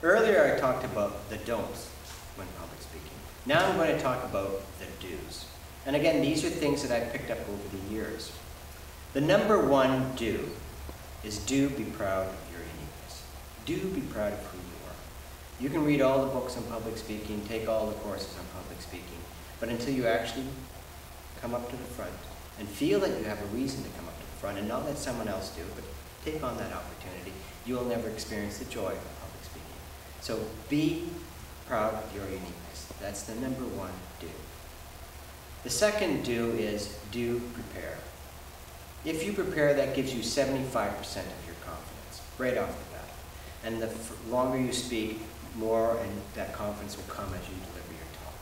Earlier I talked about the don'ts when public speaking. Now I'm going to talk about the do's. And again, these are things that I picked up over the years. The number one do is do be proud of your uniqueness. Do be proud of who you are. You can read all the books on public speaking, take all the courses on public speaking, but until you actually come up to the front and feel that you have a reason to come up to the front and not let someone else do, but take on that opportunity, you will never experience the joy of public speaking. So be proud of your uniqueness. That's the number one do. The second do is do prepare. If you prepare, that gives you 75% of your confidence right off the bat. And the longer you speak, more and that confidence will come as you deliver your talk.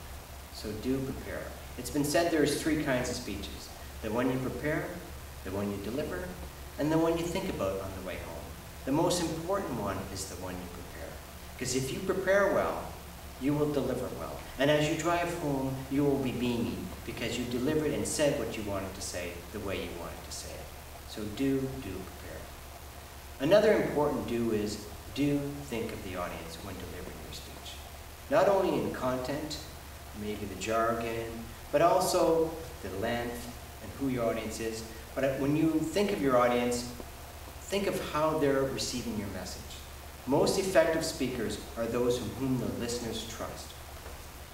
So do prepare. It's been said there's three kinds of speeches. The one you prepare, the one you deliver, and the one you think about on the way home. The most important one is the one you prepare. Because if you prepare well, you will deliver well. And as you drive home, you will be beaming because you delivered and said what you wanted to say the way you wanted to say it. So do prepare. Another important do is do think of the audience when delivering your speech. Not only in content, maybe the jargon, but also the length and who your audience is. But when you think of your audience, think of how they're receiving your message. Most effective speakers are those whom the listeners trust.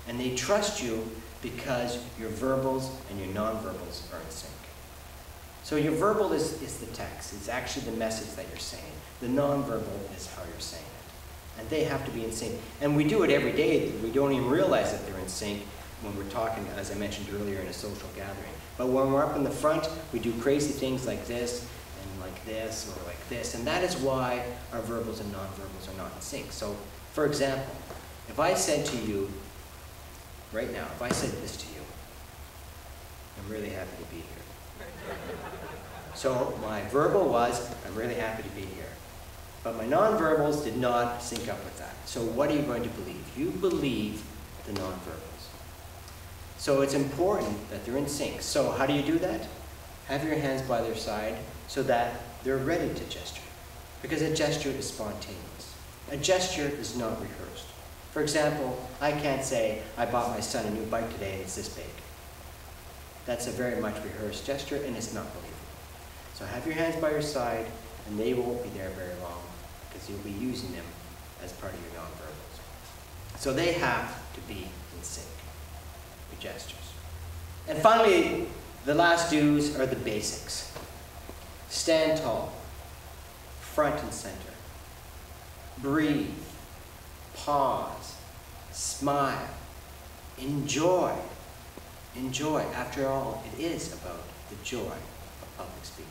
And they trust you because your verbals and your nonverbals are in sync. So your verbal is the text. It's actually the message that you're saying. The nonverbal is how you're saying it. And they have to be in sync. And we do it every day. We don't even realize that they're in sync when we're talking, as I mentioned earlier, in a social gathering. But when we're up in the front, we do crazy things like this, and like this, or like this. And that is why our verbals and nonverbals are not in sync. So, for example, if I said to you, right now, if I said this to you, I'm really happy to be here. So my verbal was, I'm really happy to be here. But my nonverbals did not sync up with that. So what are you going to believe? You believe the nonverbals. So it's important that they're in sync. So how do you do that? Have your hands by their side so that they're ready to gesture. Because a gesture is spontaneous. A gesture is not rehearsed. For example, I can't say, I bought my son a new bike today and it's this big. That's a very much rehearsed gesture and it's not believable. So have your hands by your side and they won't be there very long because you'll be using them as part of your nonverbals. So they have to be in sync, your gestures. And finally, the last do's are the basics. Stand tall, front and center. Breathe, pause, smile, enjoy. Enjoy. After all, it is about the joy of public speaking.